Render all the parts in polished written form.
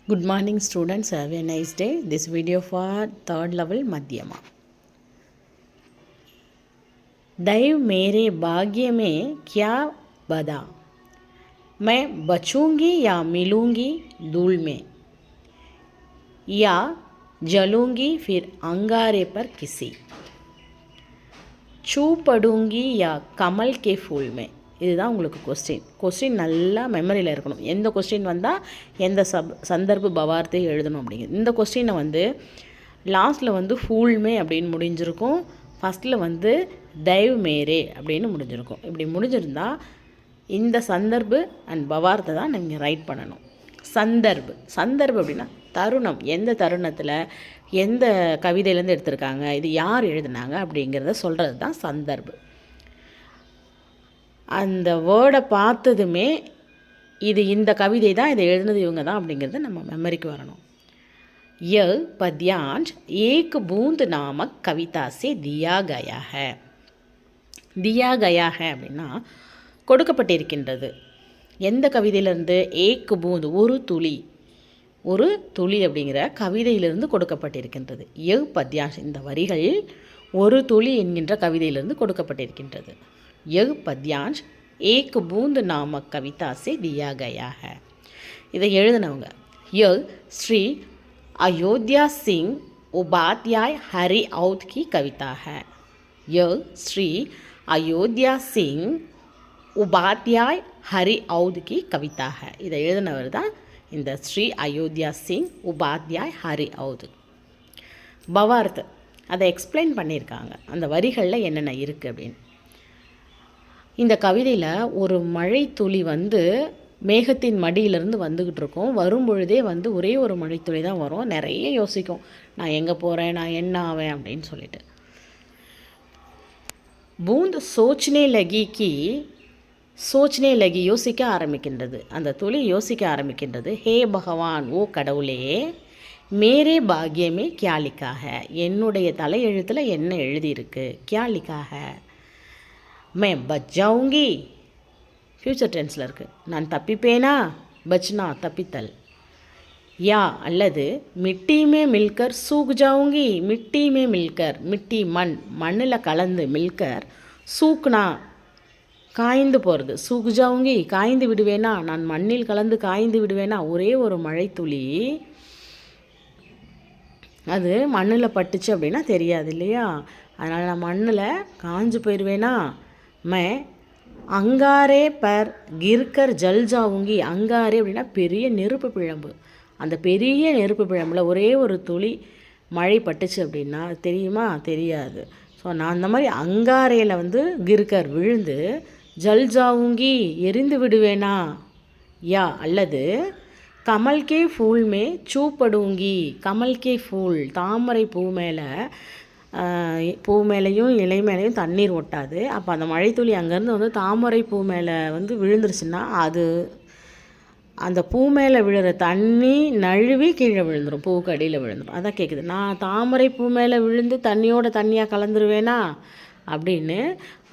Good morning students, have a nice day. This video for 3rd level Madhyama. दैव मेरे भाग्य में क्या बदा, मैं बचूंगी या मिलूंगी धूल में, या जलूंगी फिर अंगारे पर किसी, छू पड़ूंगी या कमल के फूल में. இதுதான் உங்களுக்கு கொஸ்டின் நல்லா மெமரியில் இருக்கணும். எந்த கொஸ்டின் வந்தால் எந்த சந்தர்ப்ப பவார்த்தை எழுதணும் அப்படிங்கிறது. இந்த கொஸ்டினை வந்து லாஸ்ட்டில் ஃபூல்மே அப்படின்னு முடிஞ்சிருக்கும், ஃபஸ்ட்டில் தைவ் மேரே அப்படின்னு முடிஞ்சிருக்கும். இப்படி முடிஞ்சிருந்தால் இந்த சந்தர்ப்பு அண்ட் பவார்த்தை தான் நீங்கள் ரைட் பண்ணணும். சந்தர்ப்பு அப்படின்னா தருணம், எந்த தருணத்தில் எந்த கவிதையிலேருந்து எடுத்திருக்காங்க, இது யார் எழுதுனாங்க அப்படிங்கிறத சொல்கிறது தான் சந்தர்ப்பு. அந்த வேர்டை பார்த்ததுமே இது இந்த கவிதை தான், இதை எழுதுனது இவங்க தான் அப்படிங்கிறது நம்ம மெமரிக்கு வரணும். य पद्यांश एक बूंद नामक कविता से दिया गया है. दिया गया है அப்படின்னா கொடுக்கப்பட்டிருக்கின்றது. எந்த கவிதையிலிருந்து? ஏக் பூந்த், ஒரு துளி அப்படிங்கிற கவிதையிலிருந்து கொடுக்கப்பட்டிருக்கின்றது. ய பத்யான்ஷ், இந்த வரிகள் ஒரு துளி என்கின்ற கவிதையிலிருந்து கொடுக்கப்பட்டிருக்கின்றது. य पद्यांश एक बूंद नामक कविता से दिया गया है. இதை எழுதினவங்க य श्री अयोध्या सिंह उपाध्याय हरि औध की कविता है. य श्री अयोध्या सिंह उपाध्याय हरि औध की कविता है. இதை எழுதினவர் தான் இந்த ஸ்ரீ அயோத்தியா சிங் உபாத்யாய் ஹரி ஔத். பவார்த் அதை எக்ஸ்பிளைன் பண்ணியிருக்காங்க, அந்த வரிகளில் என்னென்ன இருக்குது அப்படின்னு. இந்த கவிதையில் ஒரு மழை துளி மேகத்தின் மடியிலிருந்து வந்துக்கிட்டு இருக்கும். வரும்பொழுதே ஒரே ஒரு மழைத்துளி தான் வரும். நிறைய யோசிக்கும், நான் எங்கே போகிறேன், நான் என்ன ஆவேன் அப்படின்னு சொல்லிட்டு. பூந்த் சோச்னே லகி யோசிக்க ஆரம்பிக்கின்றது. அந்த துளி யோசிக்க ஆரம்பிக்கின்றது. ஹே பகவான், ஓ கடவுளே, மேரே பாக்யமே கியா லிக்கா ஹை, என்னுடைய தலையெழுத்தில் என்ன எழுதியிருக்கு, கியா லிக்கா ஹை. மே பச் ஜாऊंगी, ஃப்யூச்சர் டென்ஸில் இருக்குது. நான் தப்பிப்பேனா, பச்னா தப்பித்தல். யா அல்லது மிட்டி மே மில்கர் சூக் ஜாऊंगी, மிட்டி மே மில்கர், மிட்டி மண்ணில் கலந்து, மில்கர் சூக்னா காய்ந்து போகிறது, சூக் ஜாऊंगी காய்ந்து விடுவேனா, நான் மண்ணில் கலந்து காய்ந்து விடுவேனா. ஒரே ஒரு மழைத்துளி அது மண்ணில் பட்டுச்சு அப்படின்னா தெரியாது இல்லையா, அதனால் நான் மண்ணில் காஞ்சு போயிடுவேனா. மே அங்காரே பர் கிர்கர் ஜல் ஜாऊंगी, அங்காரே அப்படின்னா பெரிய நெருப்பு பிழம்பு, அந்த பெரிய நெருப்பு பிழம்பில் ஒரே ஒரு துளி மழை பட்டுச்சு அப்படின்னா தெரியுமா, தெரியாது. ஸோ நான் அந்த மாதிரி அங்காரையில் கிர்கர் விழுந்து, ஜல் ஜாऊंगी எரிந்து விடுவேனா. யா அல்லது கமல்கே ஃபூல் மே சூப்படுங்கி, கமல்கே ஃபூல் தாமரை பூ மேலேயும் இலை மேலேயும் தண்ணீர் ஒட்டாது. அப்போ அந்த மழைத்துளி அங்கேருந்து தாமரை பூ மேலே விழுந்துருச்சுன்னா அது அந்த பூ மேலே விழுற தண்ணி நழுவி கீழே விழுந்துடும், பூவுக்கு அடியில் விழுந்துடும். அதான் கேட்குது, நான் தாமரை பூ மேலே விழுந்து தண்ணியோட தண்ணியாக கலந்துருவேனா அப்படின்னு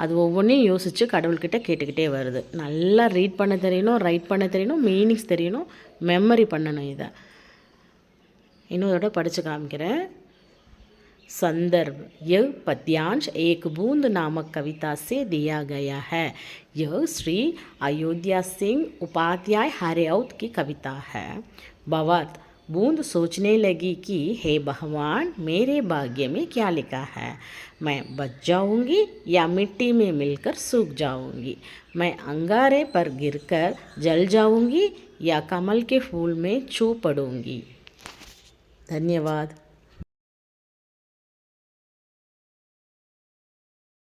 அது ஒவ்வொன்றையும் யோசித்து கடவுள்கிட்ட கேட்டுக்கிட்டே வருது. நல்லா ரீட் பண்ண தெரியணும், ரைட் பண்ண தெரியணும், மீனிங்ஸ் தெரியணும், மெமரி பண்ணணும். இதை இன்னொரு படித்து காமிக்கிறேன். संदर्भ यह पद्यांश एक बूंद नामक कविता से दिया गया है. यह श्री अयोध्या सिंह उपाध्याय हरि औध की कविता है. भावार्थ, बूंद सोचने लगी कि हे भगवान, मेरे भाग्य में क्या लिखा है, मैं बच जाऊंगी या मिट्टी में मिलकर सूख जाऊंगी, मैं अंगारे पर गिरकर जल जाऊंगी या कमल के फूल में छू पड़ूंगी. धन्यवाद.